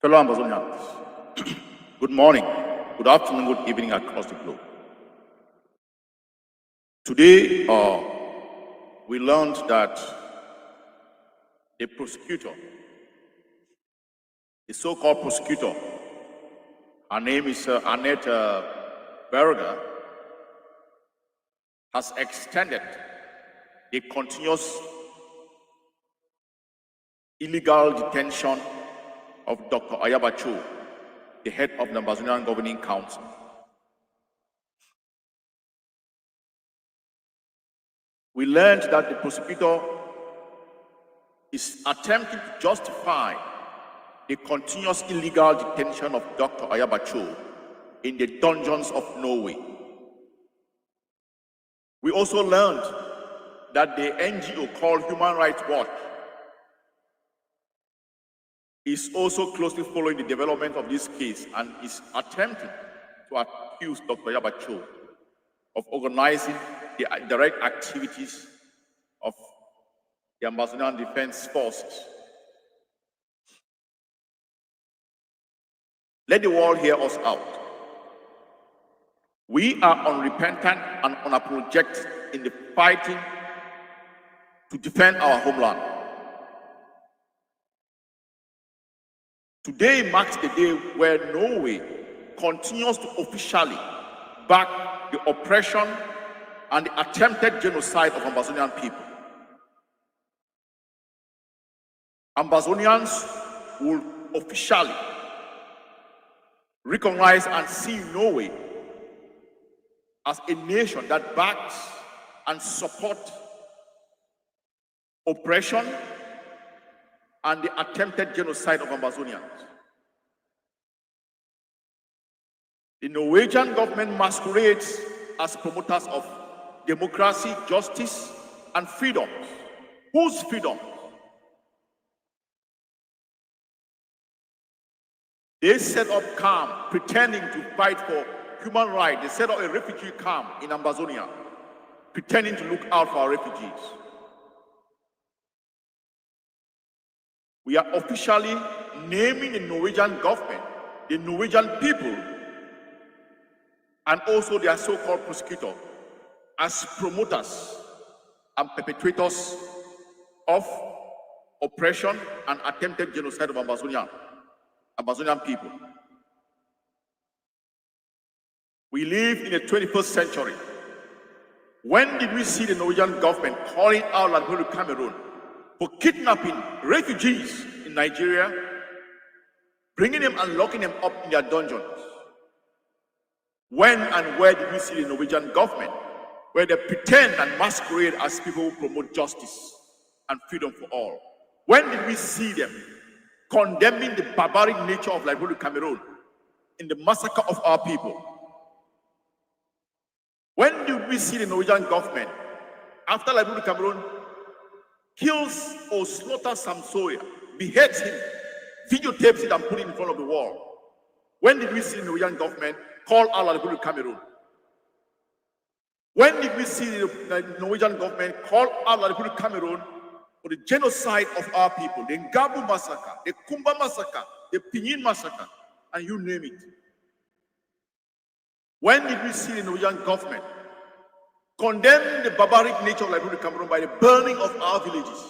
Fellow Ambazonians, good morning, good afternoon, good evening across the globe. Today, we learned that the prosecutor, the so-called prosecutor, her name is Annette Berger, has extended the continuous illegal detention of Dr. Ayaba, the head of the Ambazonian Governing Council. We learned that the prosecutor is attempting to justify the continuous illegal detention of Dr. Ayaba in the dungeons of Norway. We also learned that the NGO called Human Rights Watch is also closely following the development of this case and is attempting to accuse Dr. Ayaba of organizing the direct activities of the Ambazonian Defense Forces. Let the world hear us out. We are unrepentant and unapologetic in the fighting to defend our homeland. Today marks the day where Norway continues to officially back the oppression and the attempted genocide of Ambazonian people. Ambazonians will officially recognize and see Norway as a nation that backs and supports oppression and the attempted genocide of Ambazonians. The Norwegian government masquerades as promoters of democracy, justice, and freedom. Whose freedom? They set up camp pretending to fight for human rights. They set up a refugee camp in Ambazonia, pretending to look out for our refugees. We are officially naming the Norwegian government, the Norwegian people, and also their so-called prosecutor as promoters and perpetrators of oppression and attempted genocide of Ambazonian people. We live in the 21st century. When did we see the Norwegian government calling out La Republic of Cameroon for kidnapping refugees in Nigeria, bringing them and locking them up in their dungeons? When and where did we see the Norwegian government, where they pretend and masquerade as people who promote justice and freedom for all? When did we see them condemning the barbaric nature of La Republic of Cameroon in the massacre of our people? When did we see the Norwegian government, after La Republic of Cameroon kills or slaughters Sam Sawyer, beheads him, videotapes it and put it in front of the wall? When did we see the Norwegian government call out La Republic of Cameroon? When did we see the Norwegian government call out La Republic of Cameroon for the genocide of our people, the Ngabu massacre, the Kumba massacre, the Pinyin massacre, and you name it? When did we see the Norwegian government condemn the barbaric nature of La Republic of Cameroon by the burning of our villages?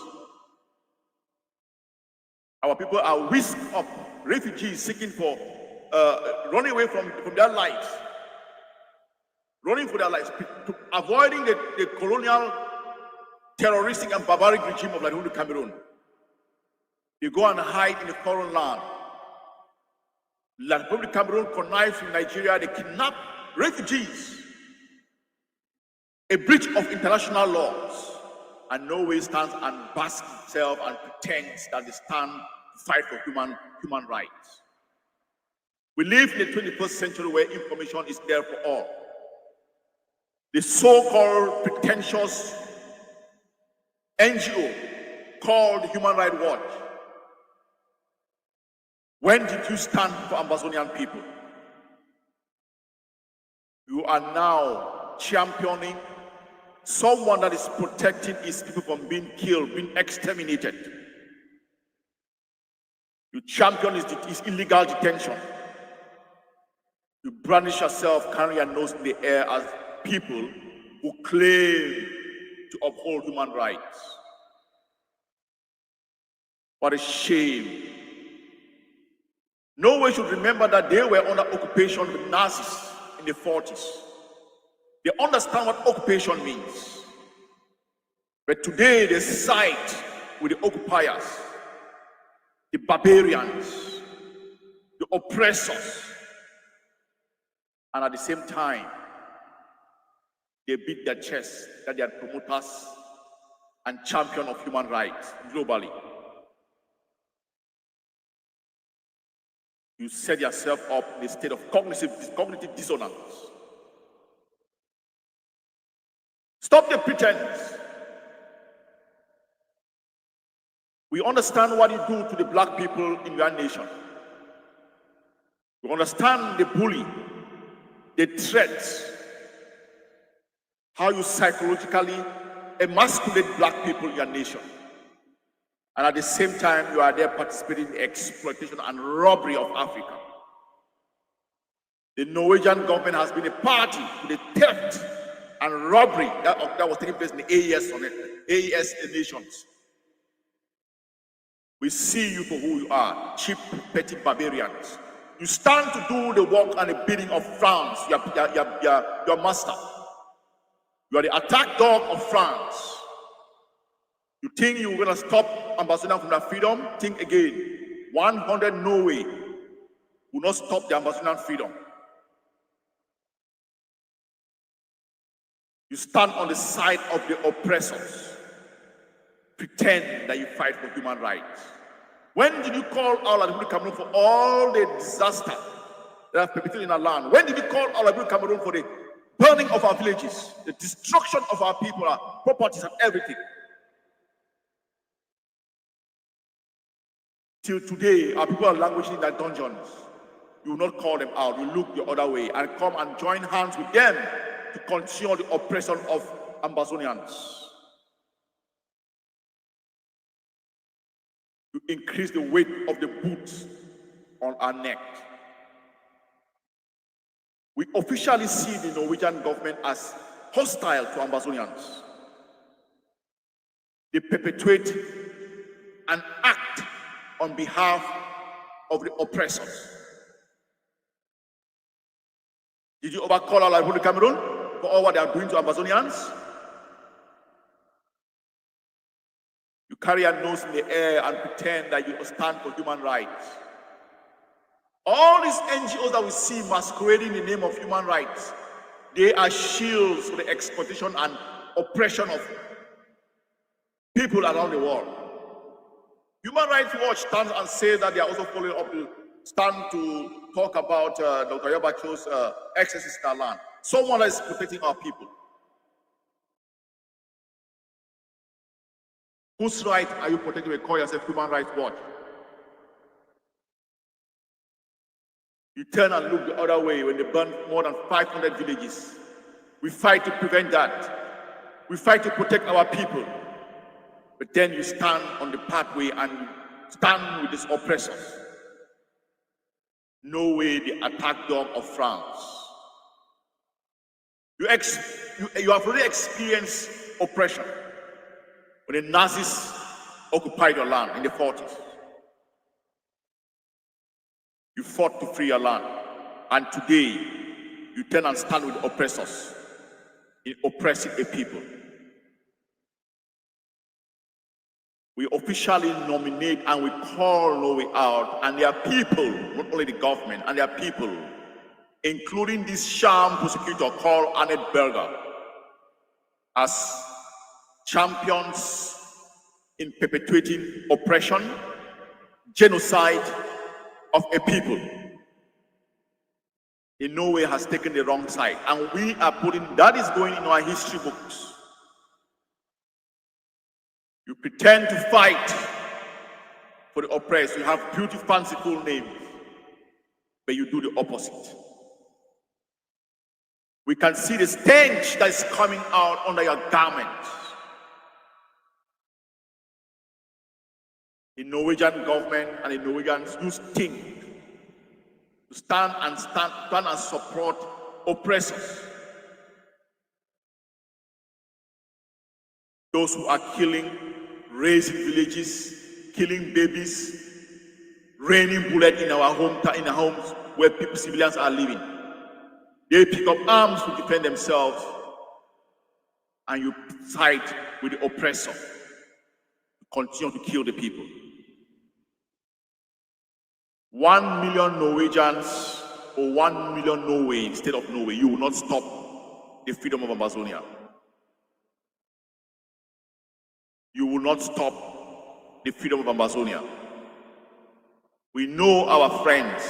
Our people are whisked up, refugees seeking for, running away from their lives, running for their lives, avoiding the colonial, terroristic and barbaric regime of La Republic of Cameroon. They go and hide in a foreign land. La Republic of Cameroon connives with Nigeria, they kidnap refugees, a breach of international laws, and Norway stands and basks itself and pretends that they stand to fight for human rights. We live in the 21st century where information is there for all. The so-called pretentious NGO called Human Rights Watch. When did you stand for Ambazonian people? You are now championing someone that is protecting his people from being killed, being exterminated. You champion his illegal detention. You brandish yourself, carry your nose in the air as people who claim to uphold human rights. What a shame. Norway should remember that they were under occupation with Nazis in the 40s. They understand what occupation means. But today they side with the occupiers, the barbarians, the oppressors, and at the same time, they beat their chest that they are promoters and champions of human rights globally. You set yourself up in a state of cognitive dissonance. Stop the pretense. We understand what you do to the black people in your nation. We understand the bully, the threats, how you psychologically emasculate black people in your nation. And at the same time, you are there participating in the exploitation and robbery of Africa. The Norwegian government has been a party to the theft and robbery that was taking place in the AES nations. We see you for who you are, cheap, petty barbarians. You stand to do the work and the bidding of France, your master. You are the attack dog of France. You think you're going to stop Ambazonians from their freedom? Think again. 100 Norway will not stop the Ambazonian freedom. You stand on the side of the oppressors. Pretend that you fight for human rights. When did you call our Republic Cameroon for all the disaster that have perpetrated in our land? When did you call our Republic Cameroon for the burning of our villages, the destruction of our people, our properties, and everything? Till today, our people are languishing in their dungeons. You will not call them out. You look the other way and come and join hands with them to continue the oppression of Ambazonians. To increase the weight of the boots on our neck. We officially see the Norwegian government as hostile to Ambazonians. They perpetuate an act on behalf of the oppressors. Did you overcall our Republic Cameroon for all what they are doing to Ambazonians? You carry your nose in the air and pretend that you stand for human rights. All these NGOs that we see masquerading in the name of human rights, they are shields for the exploitation and oppression of people around the world. Human Rights Watch stands and says that they are also following up to stand to talk about Dr. Ayaba's excesses in our land. Someone that is protecting our people. Whose right are you protecting when you call yourself Human Rights Watch? You turn and look the other way when they burn more than 500 villages. We fight to prevent that. We fight to protect our people. But then you stand on the pathway and you stand with these oppressors. No way, the attack dog of France. You have already experienced oppression when the Nazis occupied your land in the 40s. You fought to free your land. And today, you turn and stand with the oppressors in oppressing a people. We officially nominate and we call Norway out, and their people, not only the government, and their people, including this sham prosecutor called Annette Berger, as champions in perpetuating oppression, genocide of a people. In Norway has taken the wrong side, and we are putting that is going in our history books. You pretend to fight for the oppressed. You have beautiful, fanciful names, but you do the opposite. We can see the stench that is coming out under your garments. the Norwegian government and the Norwegians use things to stand and support oppressors. Those who are killing, razing villages, killing babies, raining bullets in our homes where civilians are living. They pick up arms to defend themselves, and you side with the oppressor to continue to kill the people. 1 million Norwegians or 1 million Norway instead of Norway, you will not stop the freedom of Ambazonia. You will not stop the freedom of Ambazonia. We know our friends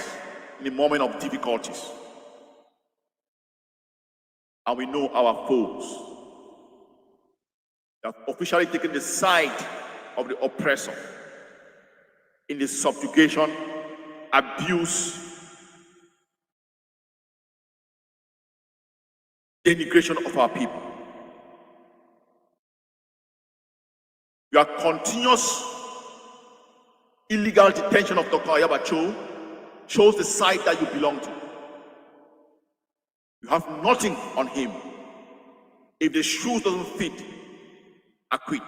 in the moment of difficulties, and we know our foes. They have officially taken the side of the oppressor in the subjugation, abuse, denigration of our people. Your continuous illegal detention of Dr. Ayaba shows the side that you belong to. You have nothing on him. If the shoes doesn't fit, acquit.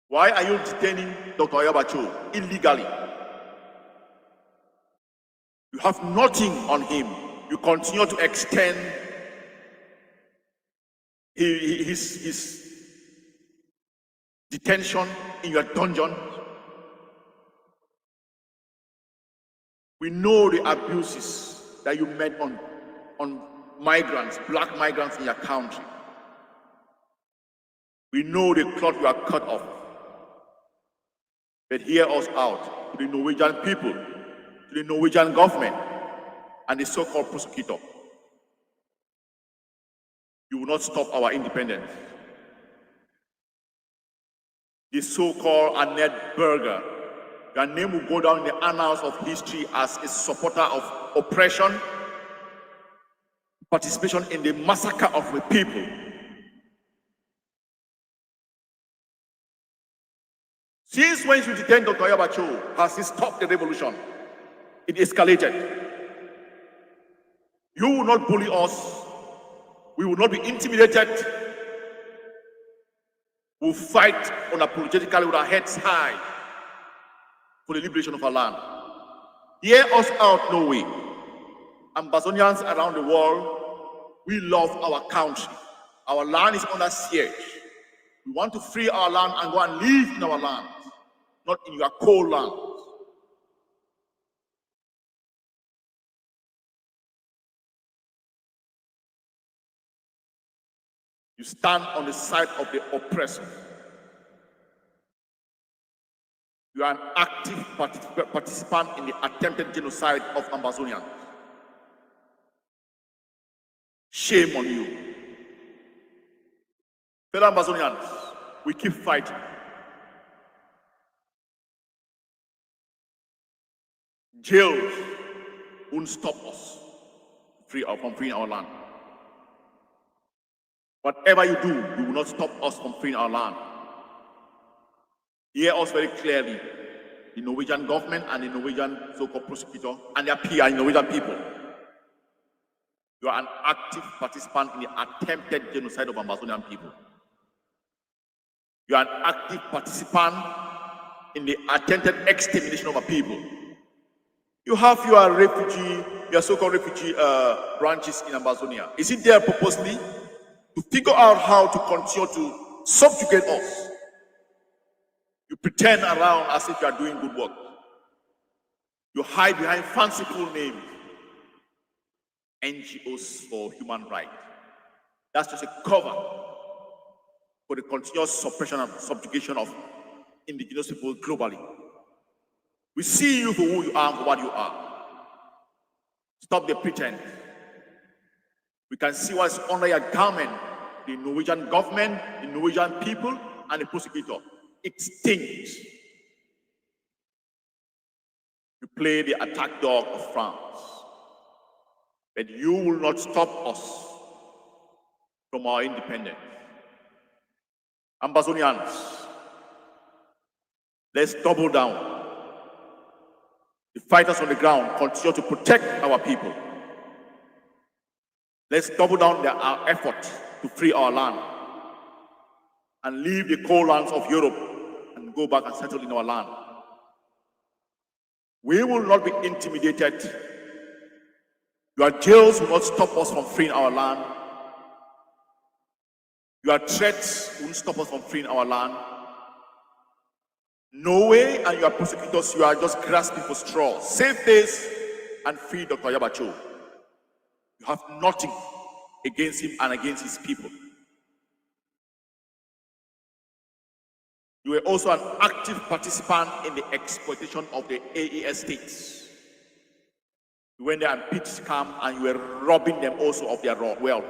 Why are you detaining Dr. Ayaba illegally? You have nothing on him. You continue to extend his detention in your dungeon. We know the abuses that you met on migrants, black migrants in your country. We know the cloth you are cut off. But hear us out, to the Norwegian people, to the Norwegian government, and the so-called prosecutor. You will not stop our independence. The so-called Annette Berger, your name will go down in the annals of history as a supporter of oppression, participation in the massacre of the people. Since when you detain Dr. Ayaba has he stopped the revolution? It escalated. You will not bully us. We will not be intimidated. We'll fight unapologetically with our heads high for the liberation of our land. Hear us out, Norway. Ambazonians around the world, we love our country. Our land is under siege. We want to free our land and go and live in our land, not in your cold land. You stand on the side of the oppressor. You are an active participant in the attempted genocide of Ambazonians. Shame on you. Fellow Ambazonians, we keep fighting. Jails won't stop us from freeing our land. Whatever you do, you will not stop us from freeing our land. Hear us very clearly, the Norwegian government and the Norwegian so-called prosecutor and their PR, Norwegian people. You are an active participant in the attempted genocide of Ambazonian people. You are an active participant in the attempted extermination of our people. You have your so-called refugee branches in Ambazonia. Is it there purposely to figure out how to continue to subjugate us? You pretend around as if you are doing good work. You hide behind fanciful names. NGOs for human rights. That's just a cover for the continuous suppression and subjugation of indigenous people globally. We see you for who you are and for what you are. Stop the pretense. We can see what's under your garment, the Norwegian government, the Norwegian people, and the prosecutor. It stinks. You play the attack dog of France. But you will not stop us from from our independence. Ambazonians, let's double down. The fighters on the ground continue to protect our people. Let's double down our effort to free our land and leave the coal lands of Europe and go back and settle in our land. We will not be intimidated. Your jails will not stop us from freeing our land. Your threats won't stop us from freeing our land. Norway and your prosecutors, you are just grasping for straws. Save this and free Dr. Ayaba. You have nothing against him and against his people. You were also an active participant in the exploitation of the AES states. You went there and pitched scam and you were robbing them also of their wealth.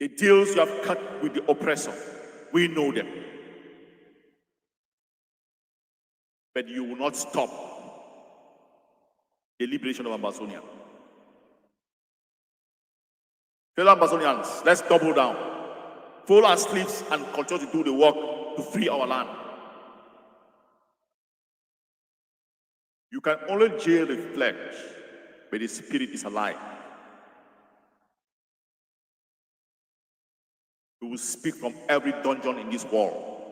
The deals you have cut with the oppressor, we know them. But you will not stop the liberation of Ambazonia. Fellow Ambazonians, let's double down. Fold our sleeves and continue to do the work to free our land. You can only jail the flesh, but the spirit is alive. We will speak from every dungeon in this world.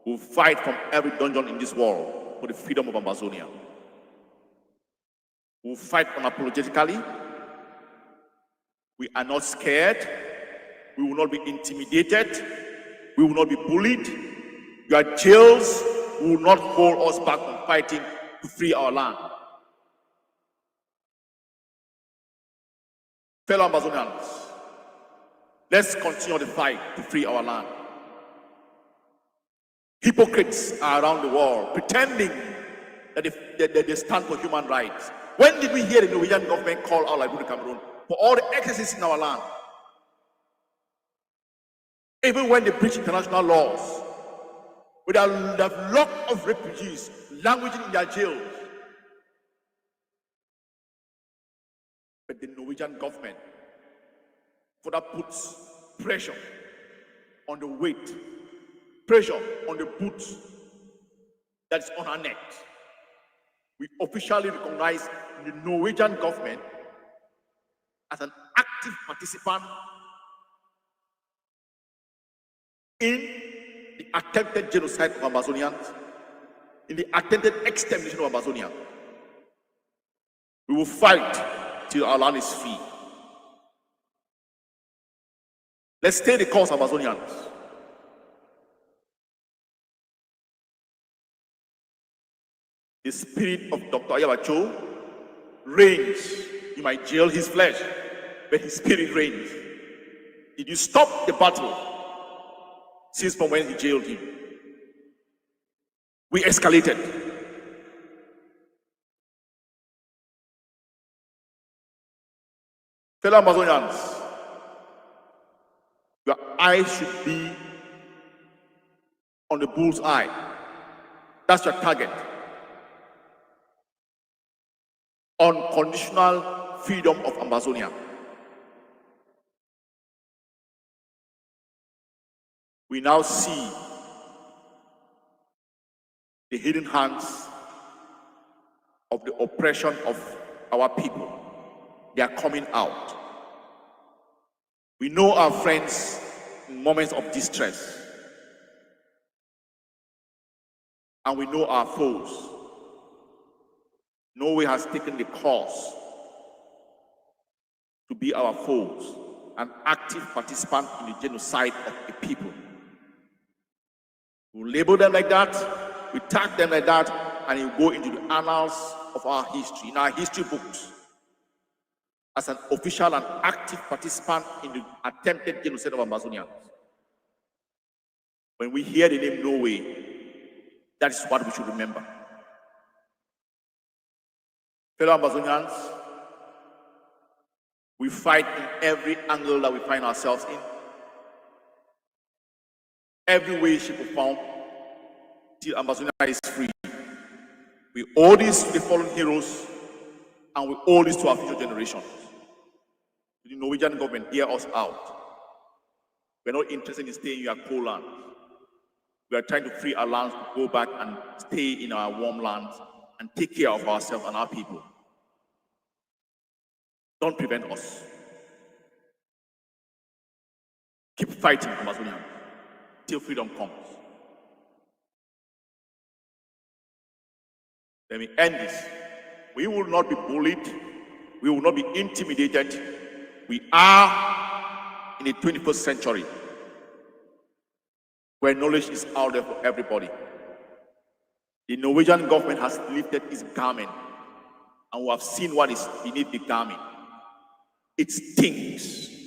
We will fight from every dungeon in this world for the freedom of Ambazonia. We will fight unapologetically. We are not scared. We will not be intimidated. We will not be bullied. Your jails will not hold us back from fighting to free our land. Fellow Ambazonians, let's continue the fight to free our land. Hypocrites are around the world pretending that they stand for human rights. When did we hear the Norwegian government call out like Cameroon for all the excesses in our land? Even when they breach international laws, with a lot of refugees languishing in their jails. But the Norwegian government further puts pressure on the weight, pressure on the boot that is on our neck. We officially recognize the Norwegian government as an active participant in the attempted genocide of Ambazonians, in the attempted extermination of Amazonia. We will fight till our land is free. Let's stay the course, Ambazonians. The spirit of Dr. Ayaba reigns. You might jail his flesh, but his spirit reigns. Did you stop the battle since from when he jailed him? We escalated. Fellow Ambazonians, your eyes should be on the bull's eye. That's your target. Unconditional freedom of Ambazonia. We now see the hidden hands of the oppression of our people. They are coming out. We know our friends in moments of distress. And we know our foes. Norway has taken the course to be our foes, an active participant in the genocide of the people. We label them like that, we tag them like that, and you go into the annals of our history, in our history books, as an official and active participant in the attempted genocide of Ambazonians. When we hear the name Norway, that is what we should remember. Fellow Ambazonians, we fight in every angle that we find ourselves in. Every way, shape, or form, till Ambazonia is free. We owe this to the fallen heroes, and we owe this to our future generations. We do Norwegian government, hear us out. We're not interested in staying in your cold land. We are trying to free our lands to go back and stay in our warm lands and take care of ourselves and our people. Don't prevent us. Keep fighting, Ambazonians, till freedom comes. Let me end this. We will not be bullied. We will not be intimidated. We are in the 21st century where knowledge is out there for everybody. The Norwegian government has lifted its garment, and we have seen what is beneath the garment. It stinks.